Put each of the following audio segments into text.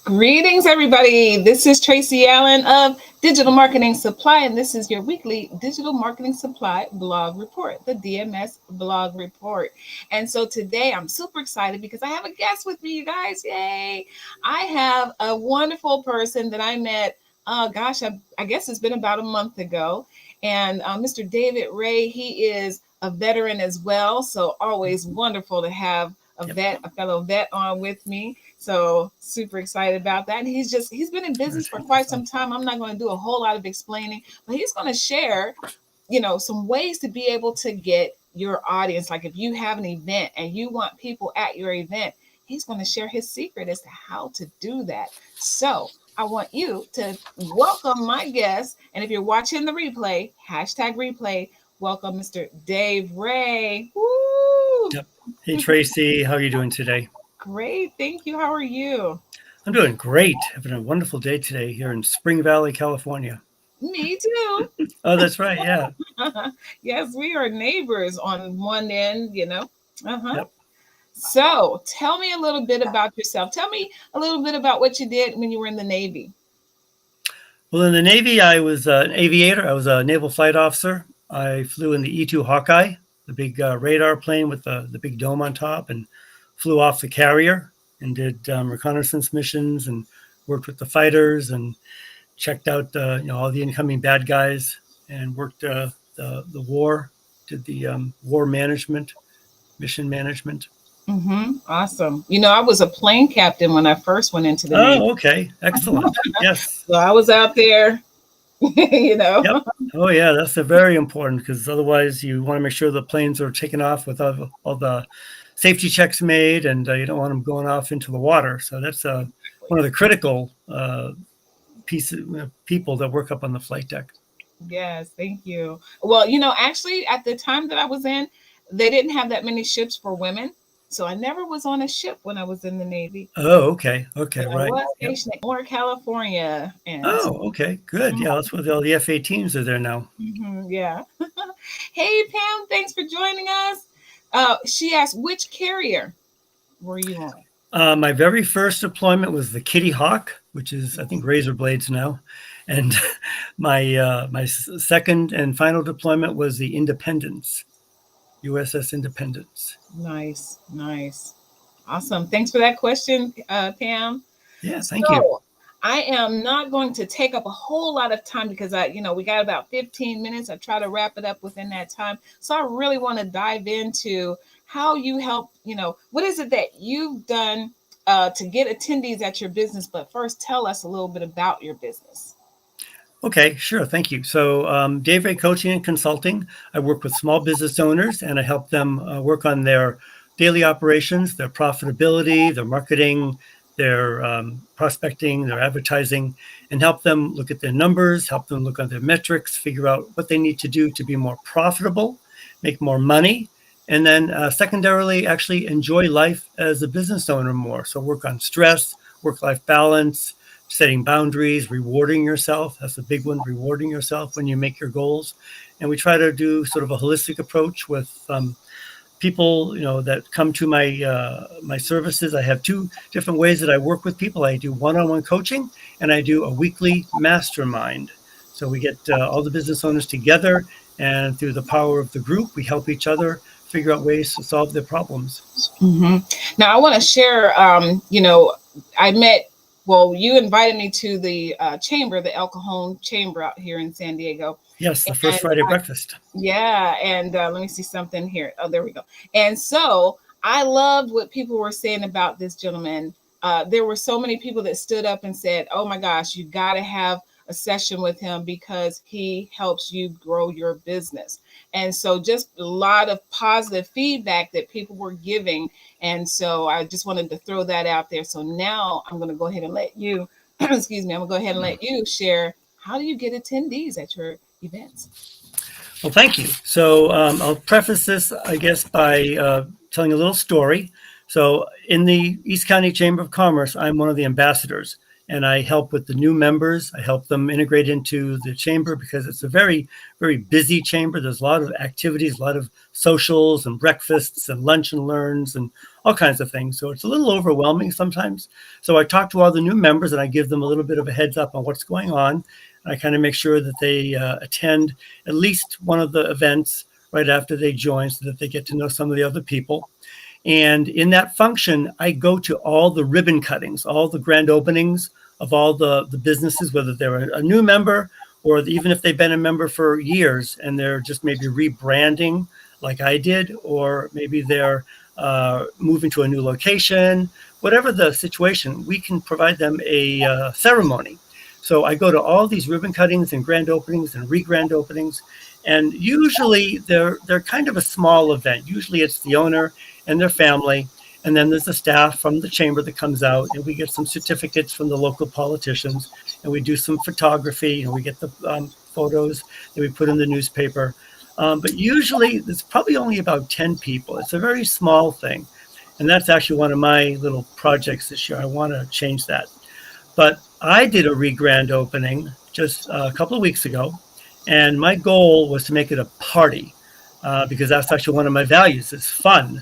Greetings, everybody. This is Tracy Allen of Digital Marketing Supply, and this is your weekly Digital Marketing Supply blog report, the DMS blog report. And so today I'm super excited because I have a guest with me, you guys. Yay! I have a wonderful person that I met, I guess it's been about a month ago. And Mr. David Ray, he is a veteran as well. So always wonderful to have a fellow vet on with me. So super excited about that. And he's been in business for quite some time. I'm not going to do a whole lot of explaining, but he's going to share, some ways to be able to get your audience. Like if you have an event and you want people at your event, he's going to share his secret as to how to do that. So I want you to welcome my guest. And if you're watching the replay, #replay, welcome Mr. Dave Ray. Woo! Yep. Hey, Tracy, how are you doing today? Great. Thank you. How are you? I'm doing great. Having a wonderful day today here in Spring Valley, California. Me too. Oh, that's right. Yeah. Yes, we are neighbors on one end, Yep. So tell me a little bit about yourself. Tell me a little bit about what you did when you were in the Navy. Well, in the Navy, I was an aviator. I was a naval flight officer. I flew in the E-2 Hawkeye, the big radar plane with the big dome on top, and flew off the carrier and did reconnaissance missions and worked with the fighters and checked out all the incoming bad guys and worked the war, did the war management, mission management. Mm-hmm. Awesome. I was a plane captain when I first went into the Navy. Oh, okay. Excellent. Yes. So I was out there, Yep. Oh, yeah. That's very important because otherwise you want to make sure the planes are taken off with all the safety checks made, and you don't want them going off into the water. So that's one of the critical people that work up on the flight deck. Yes, thank you. Well, actually, at the time that I was in, they didn't have that many ships for women. So I never was on a ship when I was in the Navy. Oh, okay. Okay, but right. I was stationed in Moore, California. Oh, okay, good. Yeah, that's where all the F-18s are there now. Yeah. Hey, Pam, thanks for joining us. She asked, which carrier were you on? My very first deployment was the Kitty Hawk, which is, I think, Razor Blades now. And my second and final deployment was the Independence, USS Independence. Nice. Awesome. Thanks for that question, Pam. Yeah, thank you. I am not going to take up a whole lot of time because we got about 15 minutes. I try to wrap it up within that time. So I really want to dive into how you help, what is it that you've done to get attendees at your business? But first, tell us a little bit about your business. Okay, sure. Thank you. So Dave Ray Coaching and Consulting, I work with small business owners and I help them work on their daily operations, their profitability, their marketing, their prospecting, their advertising, and help them look at their numbers, help them look at their metrics, figure out what they need to do to be more profitable, make more money, and then secondarily, actually enjoy life as a business owner more. So work on stress, work-life balance, setting boundaries, rewarding yourself. That's a big one, rewarding yourself when you make your goals. And we try to do sort of a holistic approach with people, that come to my services. I have two different ways that I work with people. I do one-on-one coaching and I do a weekly mastermind. So we get all the business owners together, and through the power of the group, we help each other figure out ways to solve their problems. Mm-hmm. Now I want to share, you invited me to the chamber, the El Cajon chamber out here in San Diego. Yes, the first Friday breakfast. Yeah, and let me see something here. Oh, there we go. And so I loved what people were saying about this gentleman. There were so many people that stood up and said, oh my gosh, you got to have a session with him because he helps you grow your business. And so just a lot of positive feedback that people were giving. And so I just wanted to throw that out there. So now I'm going to go ahead and let you, I'm going to go ahead and let you share, how do you get attendees at your events? Well, thank you. So I'll preface this, I guess, by telling a little story. So in the East County Chamber of Commerce, I'm one of the ambassadors. and I help with the new members. I help them integrate into the chamber because it's a very, very busy chamber. There's a lot of activities, a lot of socials and breakfasts and lunch and learns and all kinds of things. So it's a little overwhelming sometimes. So I talk to all the new members and I give them a little bit of a heads up on what's going on. And I kind of make sure that they attend at least one of the events right after they join so that they get to know some of the other people. And in that function, I go to all the ribbon cuttings, all the grand openings of all the businesses, whether they're a new member or even if they've been a member for years and they're just maybe rebranding like I did, or maybe they're moving to a new location, whatever the situation, we can provide them a ceremony. So I go to all these ribbon cuttings and grand openings and re-grand openings. And usually they're kind of a small event. Usually it's the owner and their family. And then there's the staff from the chamber that comes out, and we get some certificates from the local politicians, and we do some photography, and we get the photos that we put in the newspaper. But usually there's probably only about 10 people. It's a very small thing. And that's actually one of my little projects this year. I want to change that. But I did a re-grand opening just a couple of weeks ago. And my goal was to make it a party because that's actually one of my values is fun.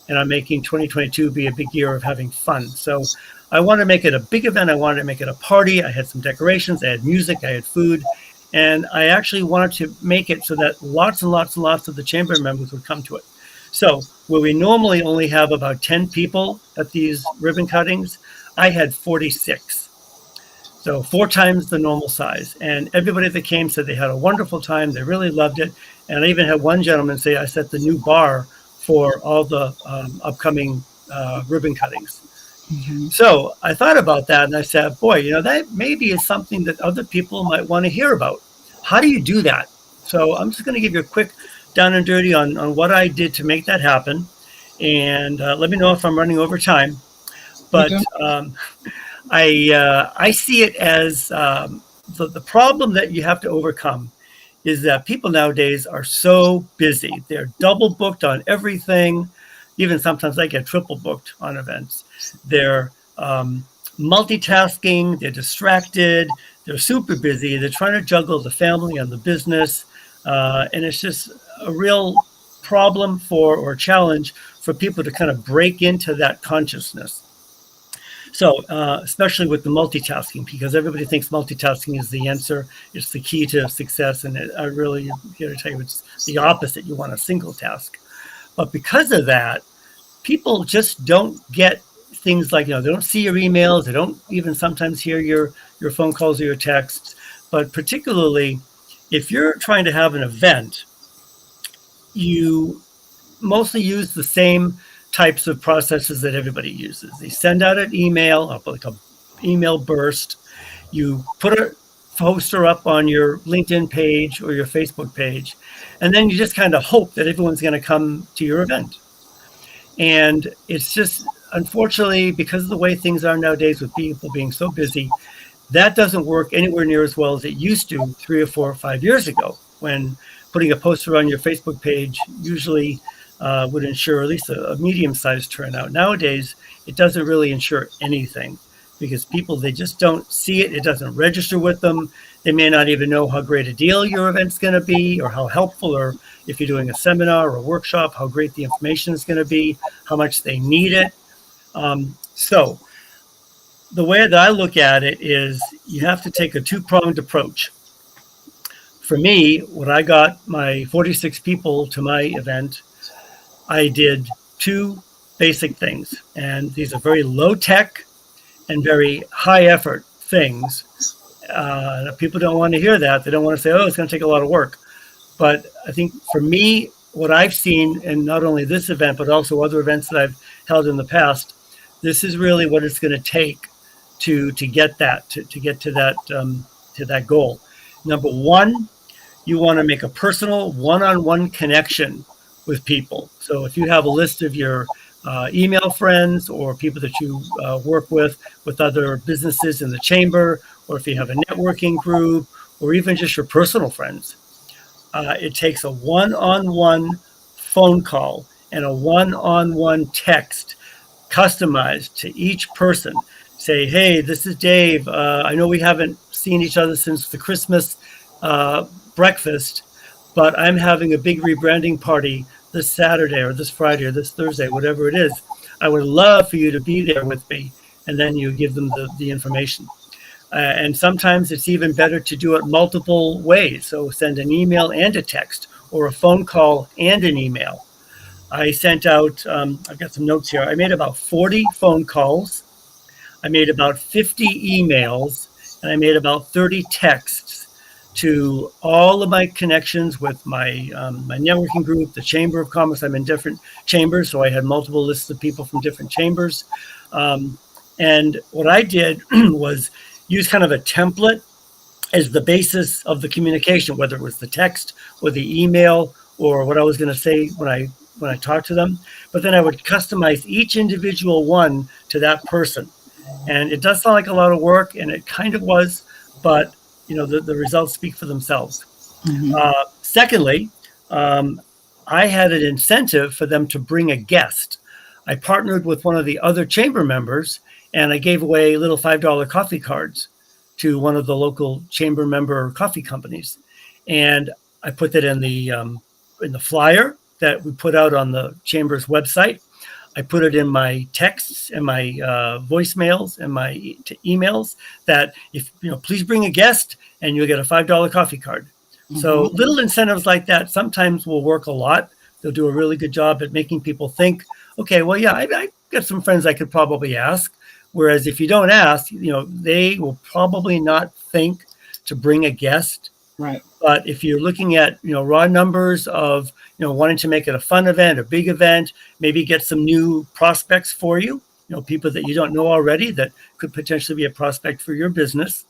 And I'm making 2022 be a big year of having fun. So I want to make it a big event. I wanted to make it a party. I had some decorations. I had music. I had food. And I actually wanted to make it so that lots and lots and lots of the chamber members would come to it. So where we normally only have about 10 people at these ribbon cuttings, I had 46. So 4 times the normal size. And everybody that came said they had a wonderful time. They really loved it. And I even had one gentleman say, I set the new bar for all the upcoming ribbon cuttings. Mm-hmm. So I thought about that and I said, boy, that maybe is something that other people might want to hear about. How do you do that? So I'm just going to give you a quick down and dirty on what I did to make that happen. And let me know if I'm running over time. But I see it as the problem that you have to overcome is that people nowadays are so busy. They're double booked on everything. Even sometimes I get triple booked on events. They're multitasking. They're distracted. They're super busy. They're trying to juggle the family and the business. And it's just a real problem or challenge for people to kind of break into that consciousness. So especially with the multitasking, because everybody thinks multitasking is the answer. It's the key to success. And I really here to tell you it's the opposite. You want a single task. But because of that, people just don't get things like, they don't see your emails. They don't even sometimes hear your phone calls or your texts. But particularly if you're trying to have an event, you mostly use the same types of processes that everybody uses. They send out an email, like an email burst. You put a poster up on your LinkedIn page or your Facebook page, and then you just kind of hope that everyone's going to come to your event. And it's just, unfortunately, because of the way things are nowadays with people being so busy, that doesn't work anywhere near as well as it used to 3 or 4 or 5 years ago, when putting a poster on your Facebook page usually would ensure at least a medium-sized turnout. Nowadays, it doesn't really ensure anything because people, they just don't see it. It doesn't register with them. They may not even know how great a deal your event's going to be or how helpful, or if you're doing a seminar or a workshop, how great the information is going to be, how much they need it. So the way that I look at it is you have to take a 2-pronged approach. For me, when I got my 46 people to my event, I did 2 basic things, and these are very low tech and very high effort things. People don't want to hear that. They don't want to say, oh, it's going to take a lot of work. But I think for me, what I've seen in not only this event, but also other events that I've held in the past, this is really what it's going to take to get that, to get to that goal. Number 1, you want to make a personal one-on-one connection with people. So if you have a list of your email friends or people that you work with other businesses in the chamber, or if you have a networking group, or even just your personal friends, it takes a one-on-one phone call and a one-on-one text customized to each person say, hey, this is Dave. I know we haven't seen each other since the Christmas uh, breakfast, but I'm having a big rebranding party this Saturday or this Friday or this Thursday, whatever it is. I would love for you to be there with me. And then you give them the information. And sometimes it's even better to do it multiple ways. So send an email and a text, or a phone call and an email. I sent out, I've got some notes here. I made about 40 phone calls. I made about 50 emails, and I made about 30 texts to all of my connections with my networking group, the Chamber of Commerce. I'm in different chambers, so I had multiple lists of people from different chambers. Um, and what I did was use kind of a template as the basis of the communication, whether it was the text or the email or what I was going to say when I talked to them. But then I would customize each individual one to that person. And it does sound like a lot of work, and it kind of was, but the results speak for themselves. Mhm. Secondly, um, I had an incentive for them to bring a guest. I partnered with one of the other chamber members, and I gave away little $5 coffee cards to one of the local chamber member coffee companies, and I put that in the flyer that we put out on the chamber's website. I put it in my texts and my voicemails and my emails that if please bring a guest and you'll get a $5 coffee card. So Mhm. little incentives like that sometimes will work a lot. They'll do a really good job at making people think, okay, well, yeah, I got some friends I could probably ask. Whereas if you don't ask, they will probably not think to bring a guest. Right. But if you're looking at raw numbers of wanting to make it a fun event, a big event, maybe get some new prospects for you, people that you don't know already that could potentially be a prospect for your business,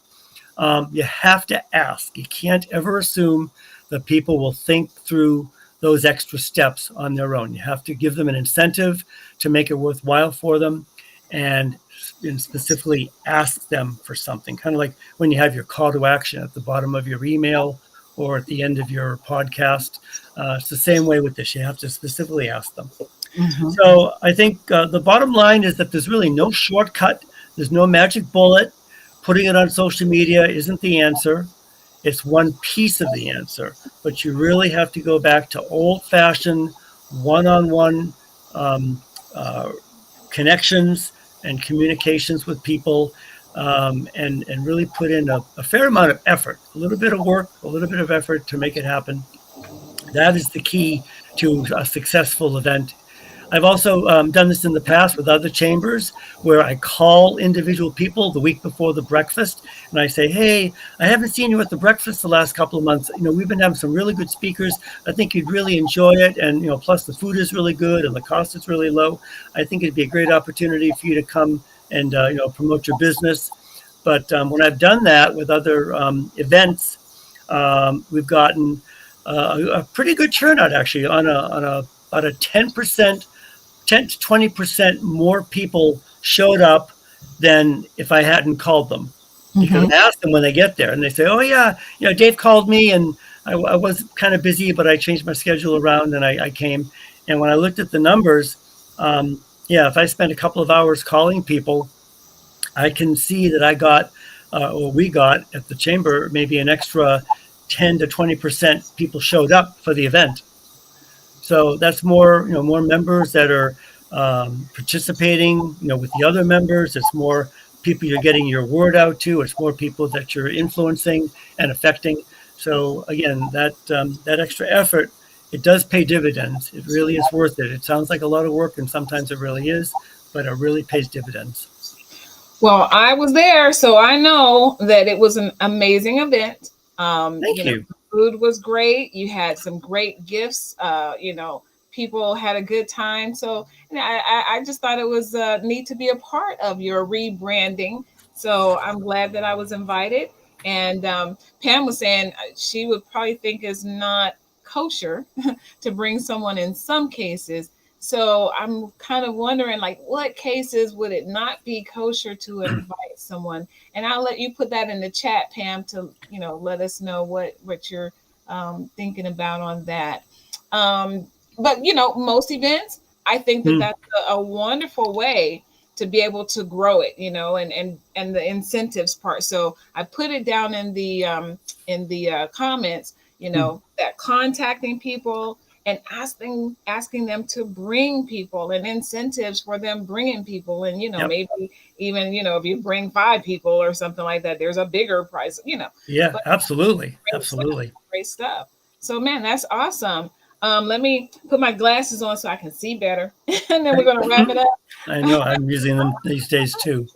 you have to ask. You can't ever assume that people will think through those extra steps on their own. You have to give them an incentive to make it worthwhile for them, and specifically ask them for something. Kind of like when you have your call to action at the bottom of your email or at the end of your podcast. It's the same way with this. You have to specifically ask them. Mhm. So I think the bottom line is that there's really no shortcut. There's no magic bullet. Putting it on social media isn't the answer. It's one piece of the answer, but you really have to go back to old-fashioned, one-on-one um, uh, connections and communications with people, and really put in a fair amount of effort, a little bit of work, a little bit of effort to make it happen. That is the key to a successful event. I've also done this in the past with other chambers where I call individual people the week before the breakfast and I say, hey, I haven't seen you at the breakfast the last couple of months. We've been having some really good speakers. I think you'd really enjoy it. And, plus the food is really good and the cost is really low. I think it'd be a great opportunity for you to come and, promote your business. But when I've done that with other events, we've gotten a pretty good turnout actually on about a 10 to 20% more people showed up than if I hadn't called them. Because Mhm. I ask them when they get there and they say, oh, yeah, Dave called me and I was kind of busy, but I changed my schedule around and I came. And when I looked at the numbers, yeah, if I spent a couple of hours calling people, I can see that I got, or we got at the chamber, maybe an extra 10 to 20% people showed up for the event. So that's more, more members that are participating, with the other members. It's more people you're getting your word out to. It's more people that you're influencing and affecting. So again, that extra effort, it does pay dividends. It really is worth it. It sounds like a lot of work, and sometimes it really is, but it really pays dividends. Well, I was there, so I know that it was an amazing event. Thank you. The food was great. You had some great gifts. People had a good time. So, I just thought it was neat to be a part of your rebranding. So I'm glad that I was invited. And Pam was saying she would probably think it's not kosher to bring someone in some cases. So I'm kind of wondering, like, what cases would it not be kosher to invite someone? And I'll let you put that in the chat, Pam, to let us know what you're thinking about on that. But most events, I think that Hmm. that's a wonderful way to be able to grow it, and the incentives part. So I put it down in the comments, Hmm. that contacting people and asking them to bring people, and incentives for them bringing people, and Yep. maybe even if you bring 5 people or something like that, there's a bigger price. Yeah, But absolutely. great stuff, Absolutely. great stuff. So man, that's awesome. Let me put my glasses on so I can see better, and then we're gonna wrap it I up. know I'm using them these days too.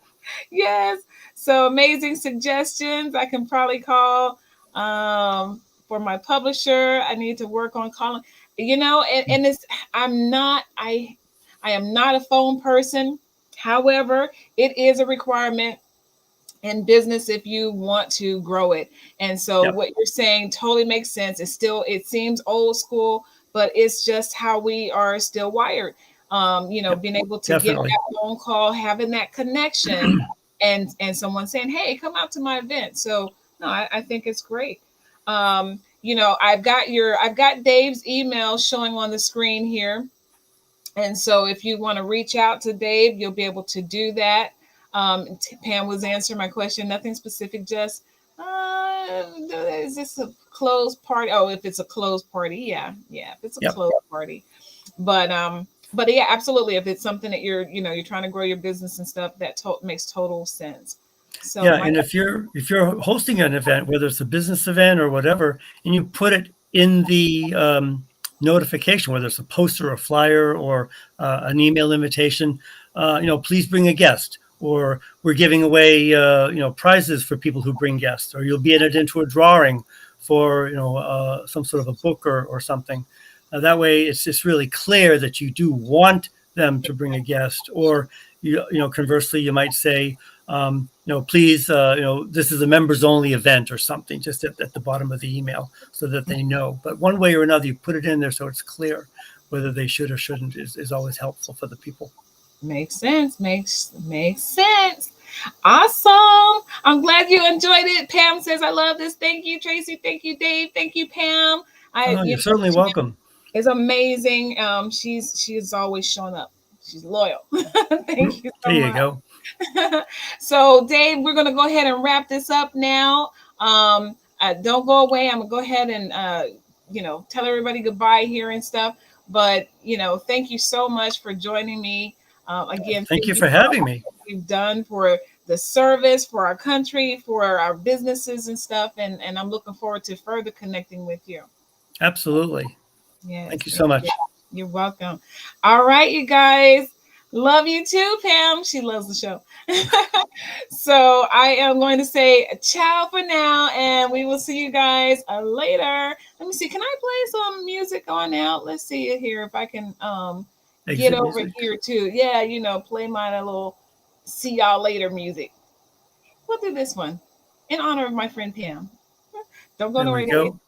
Yes. So amazing suggestions. I can probably call for my publisher. I need to work on calling. And it's I am not a phone person. However, it is a requirement in business if you want to grow it. And so Yep. what you're saying totally makes sense. It seems old school, but it's just how we are still wired. Yep. Being able to get Definitely. that phone call, having that connection, and someone saying, "Hey, come out to my event." So no, I think it's great. I've got Dave's email showing on the screen here. And so if you want to reach out to Dave, you'll be able to do that. Pam was answering my question. Nothing specific, just is this a closed party? Oh, if it's a closed party, yeah, if it's a Yep. closed party. But yeah, absolutely. If it's something that you're trying to grow your business and stuff, that makes total sense. So Yeah, my and if you're hosting an event, whether it's a business event or whatever, and you put it in the notification, whether it's a poster, a flyer, or an email invitation, please bring a guest, or we're giving away prizes for people who bring guests, or you'll be entered into a drawing for some sort of a book or something. That way, it's just really clear that you do want them to bring a guest, or conversely, you might say, please, this is a members only event or something, just at the bottom of the email so that they know. But one way or another, you put it in there so it's clear whether they should or shouldn't is always helpful for the people. makes sense. Makes sense. Awesome. I'm glad you enjoyed it. Pam says, I love this. Thank you, Tracy. Thank you, Dave. Thank you, Pam. You're certainly welcome. Is amazing. She's always showing up. She's loyal. Thank you There so you much. go. So, Dave, we're gonna go ahead and wrap this up now. Don't go away. I'm gonna go ahead and tell everybody goodbye here and stuff. But thank you so much for joining me. Again, Thank you thank you for for having all me. that you've done for the service, for our country, for our businesses and stuff. And I'm looking forward to further connecting with you. Absolutely. Yes, Thank you yes, so yes. much. You're welcome. All right, you guys. Love you too, Pam. She loves the show. So I am going to say ciao for now, and we will see you guys later. Let me see. Can I play some music on out? Let's see it here if I can get Exit over music. here too. Yeah, play my little see y'all later music. We'll do this one in honor of my friend Pam. Don't go There we nowhere. go.